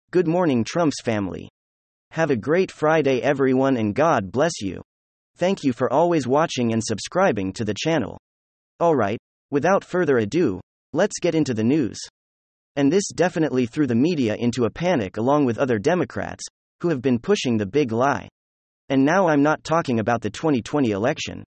Good morning, Trump's family. Have a great Friday, everyone, and God bless you. Thank you for always watching and subscribing to the channel. Alright, without further ado, let's get into the news. And this definitely threw the media into a panic along with other Democrats, who have been pushing the big lie. And now I'm not talking about the 2020 election.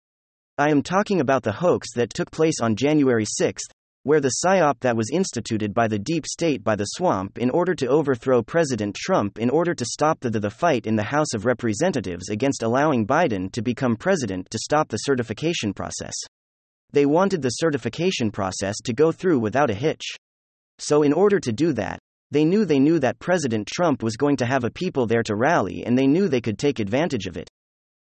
I am talking about the hoax that took place on January 6th, where the psyop that was instituted by the deep state by the swamp in order to overthrow President Trump in order to stop the fight in the House of Representatives against allowing Biden to become president to stop the certification process. They wanted the certification process to go through without a hitch. So in order to do that, they knew that President Trump was going to have a people there to rally, and they knew they could take advantage of it.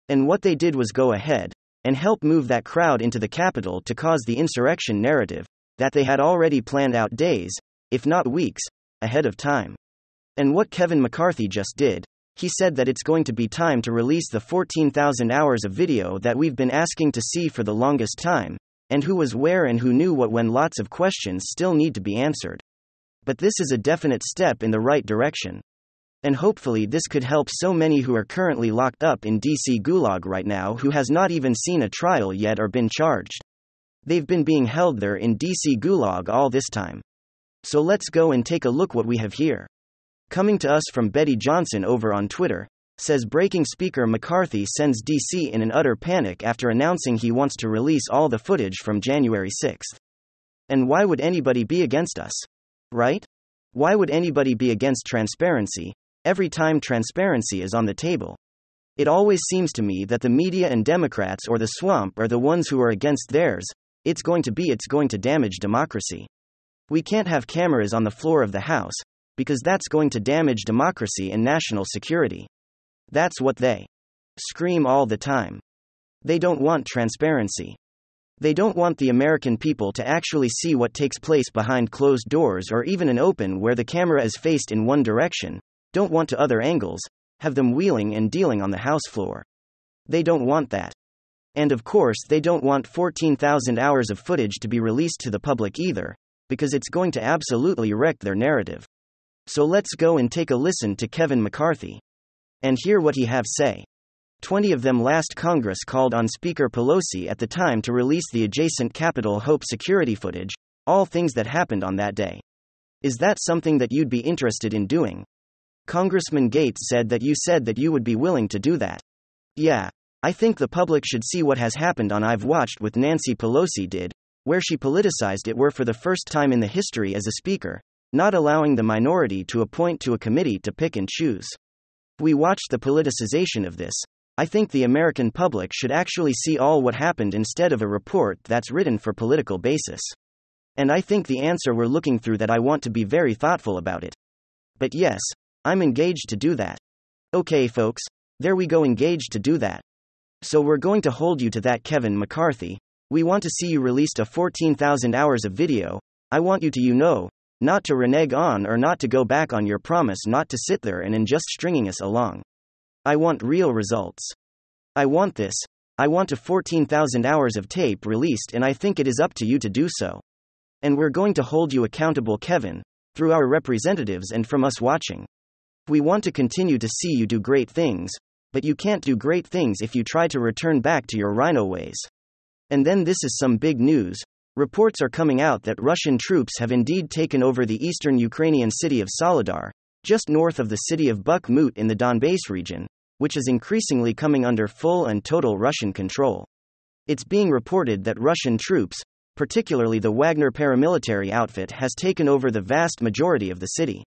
And what they did was go ahead and help move that crowd into the Capitol to cause the insurrection narrative that they had already planned out days, if not weeks, ahead of time. And what Kevin McCarthy just did, he said that it's going to be time to release the 14,000 hours of video that we've been asking to see for the longest time, and who was where and who knew what when. Lots of questions still need to be answered. But this is a definite step in the right direction. And hopefully this could help so many who are currently locked up in DC Gulag right now who has not even seen a trial yet or been charged. They've been being held there in DC Gulag all this time. So let's go and take a look what we have here. Coming to us from Betty Johnson over on Twitter, says breaking Speaker McCarthy sends DC in an utter panic after announcing he wants to release all the footage from January 6th. And why would anybody be against us? Right? Why would anybody be against transparency, every time transparency is on the table? It always seems to me that the media and Democrats or the swamp are the ones who are against theirs. It's going to damage democracy. We can't have cameras on the floor of the House, because that's going to damage democracy and national security. That's what they scream all the time. They don't want transparency. They don't want the American people to actually see what takes place behind closed doors or even an open where the camera is faced in one direction, don't want to other angles, have them wheeling and dealing on the House floor. They don't want that. And of course they don't want 14,000 hours of footage to be released to the public either, because it's going to absolutely wreck their narrative. So let's go and take a listen to Kevin McCarthy and hear what he have say. 20 of them last Congress called on Speaker Pelosi at the time to release the adjacent Capitol Hope security footage, all things that happened on that day. Is that something that you'd be interested in doing? Congressman Gates said that you would be willing to do that. Yeah. I think the public should see what has happened on I've Watched with Nancy Pelosi did, where she politicized it for the first time in the history as a speaker, not allowing the minority to appoint to a committee to pick and choose. We watched the politicization of this. I think the American public should actually see all what happened instead of a report that's written for political basis. And I think the answer we're looking through that I want to be very thoughtful about it. But yes, I'm engaged to do that. Okay folks, there we go, engaged to do that. So we're going to hold you to that, Kevin McCarthy. We want to see you released a 14,000 hours of video. I want you to, not to renege on or not to go back on your promise, not to sit there and just stringing us along. I want real results. I want this. I want a 14,000 hours of tape released, and I think it is up to you to do so. And we're going to hold you accountable, Kevin, through our representatives and from us watching. We want to continue to see you do great things. But you can't do great things if you try to return back to your rhino ways. And then this is some big news. Reports are coming out that Russian troops have indeed taken over the eastern Ukrainian city of Soledar, just north of the city of Bakhmut in the Donbass region, which is increasingly coming under full and total Russian control. It's being reported that Russian troops, particularly the Wagner paramilitary outfit, has taken over the vast majority of the city.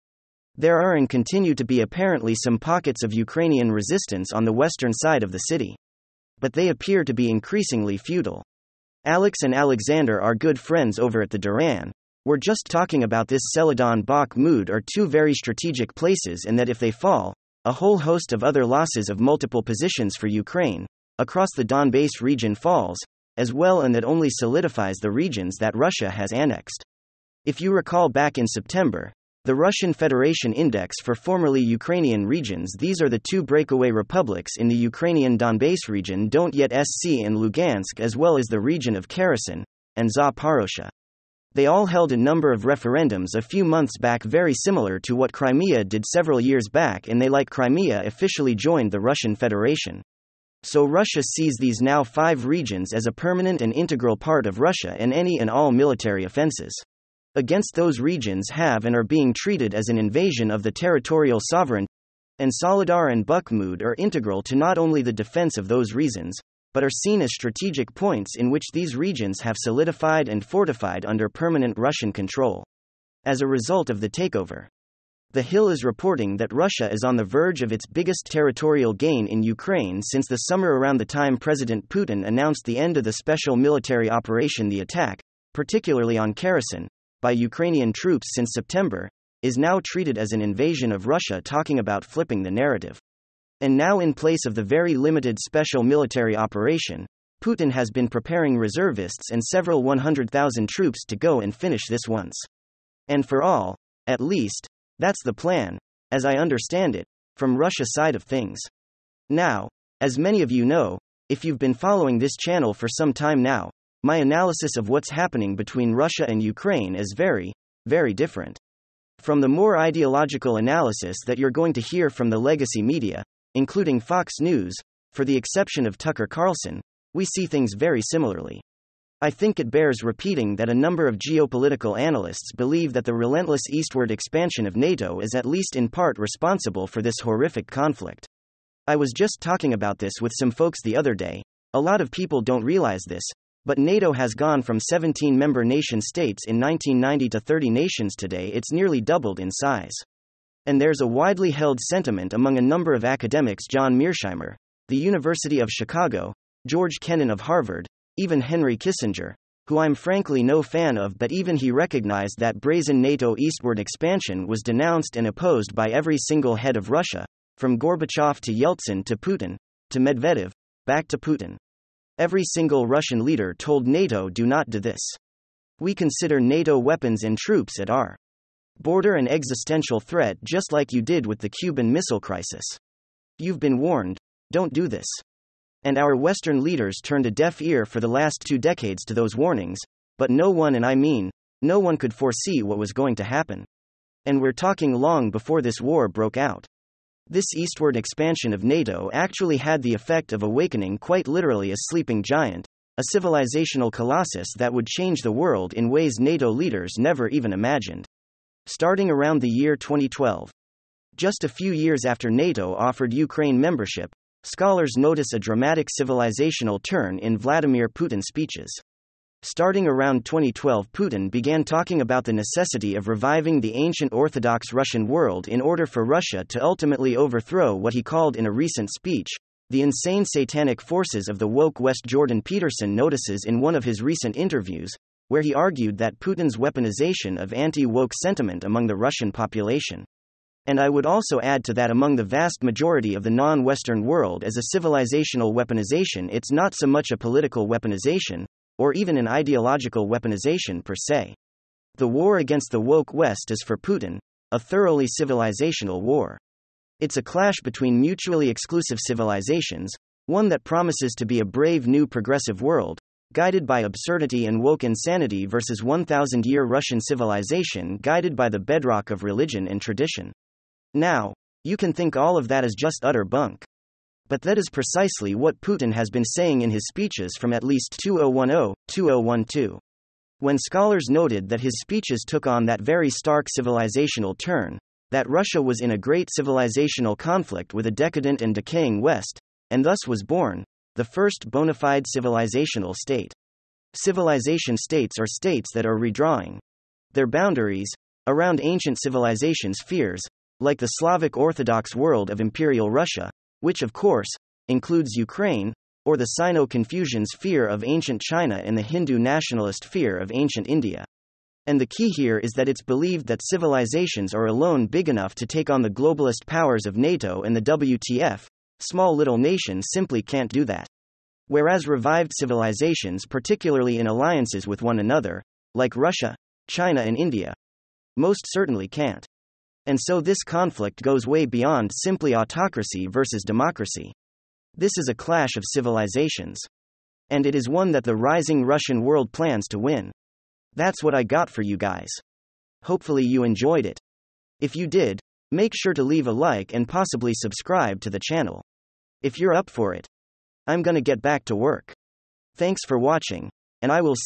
There are and continue to be apparently some pockets of Ukrainian resistance on the western side of the city. But they appear to be increasingly futile. Alex and Alexander are good friends over at the Duran. We're just talking about this. Celadon, Bakhmut are two very strategic places, and that if they fall, a whole host of other losses of multiple positions for Ukraine across the Donbass region falls, as well, and that only solidifies the regions that Russia has annexed. If you recall back in September, the Russian Federation Index for formerly Ukrainian regions, these are the two breakaway republics in the Ukrainian Donbass region, Donetsk and Lugansk, as well as the region of Kherson and Zaporozhye. They all held a number of referendums a few months back very similar to what Crimea did several years back, and they, like Crimea, officially joined the Russian Federation. So Russia sees these now 5 regions as a permanent and integral part of Russia, and any and all military offenses against those regions have and are being treated as an invasion of the territorial sovereignty, and Soledar and Bakhmut are integral to not only the defense of those regions, but are seen as strategic points in which these regions have solidified and fortified under permanent Russian control. As a result of the takeover, The Hill is reporting that Russia is on the verge of its biggest territorial gain in Ukraine since the summer, around the time President Putin announced the end of the special military operation. The attack, particularly on Kherson, by Ukrainian troops since September, is now treated as an invasion of Russia, talking about flipping the narrative. And now, in place of the very limited special military operation, Putin has been preparing reservists and several 100,000 troops to go and finish this once and for all. At least, that's the plan, as I understand it, from Russia's side of things. Now, as many of you know, if you've been following this channel for some time now, my analysis of what's happening between Russia and Ukraine is very, very different from the more ideological analysis that you're going to hear from the legacy media, including Fox News. For the exception of Tucker Carlson, we see things very similarly. I think it bears repeating that a number of geopolitical analysts believe that the relentless eastward expansion of NATO is at least in part responsible for this horrific conflict. I was just talking about this with some folks the other day. A lot of people don't realize this, but NATO has gone from 17 member nation states in 1990 to 30 nations today. It's nearly doubled in size. And there's a widely held sentiment among a number of academics: John Mearsheimer, the University of Chicago, George Kennan of Harvard, even Henry Kissinger, who I'm frankly no fan of, but even he recognized that brazen NATO eastward expansion was denounced and opposed by every single head of Russia, from Gorbachev to Yeltsin to Putin, to Medvedev, back to Putin. Every single Russian leader told NATO, do not do this. We consider NATO weapons and troops at our border an existential threat, just like you did with the Cuban Missile Crisis. You've been warned, don't do this. And our Western leaders turned a deaf ear for the last 2 decades to those warnings, but no one, and I mean, no one, could foresee what was going to happen. And we're talking long before this war broke out. This eastward expansion of NATO actually had the effect of awakening quite literally a sleeping giant, a civilizational colossus that would change the world in ways NATO leaders never even imagined. Starting around the year 2012, just a few years after NATO offered Ukraine membership, scholars notice a dramatic civilizational turn in Vladimir Putin's speeches. Starting around 2012, Putin began talking about the necessity of reviving the ancient Orthodox Russian world in order for Russia to ultimately overthrow what he called in a recent speech, the insane satanic forces of the woke West. Jordan Peterson notices in one of his recent interviews, where he argued that Putin's weaponization of anti-woke sentiment among the Russian population, and I would also add to that among the vast majority of the non-Western world, as a civilizational weaponization. It's not so much a political weaponization, or even an ideological weaponization per se. The war against the woke West is for Putin a thoroughly civilizational war. It's a clash between mutually exclusive civilizations, one that promises to be a brave new progressive world, guided by absurdity and woke insanity, versus 1,000-year Russian civilization guided by the bedrock of religion and tradition. Now, you can think all of that is just utter bunk. But that is precisely what Putin has been saying in his speeches from at least 2010-2012. When scholars noted that his speeches took on that very stark civilizational turn, that Russia was in a great civilizational conflict with a decadent and decaying West, and thus was born the first bona fide civilizational state. Civilization states are states that are redrawing their boundaries around ancient civilization spheres, like the Slavic Orthodox world of Imperial Russia, which of course includes Ukraine, or the Sino-Confucian sphere of ancient China and the Hindu nationalist sphere of ancient India. And the key here is that it's believed that civilizations are alone big enough to take on the globalist powers of NATO and the WTF. Small little nations simply can't do that. Whereas revived civilizations, particularly in alliances with one another, like Russia, China and India, most certainly can't. And so this conflict goes way beyond simply autocracy versus democracy. This is a clash of civilizations. And it is one that the rising Russian world plans to win. That's what I got for you guys. Hopefully you enjoyed it. If you did, make sure to leave a like and possibly subscribe to the channel. If you're up for it, I'm gonna get back to work. Thanks for watching, and I will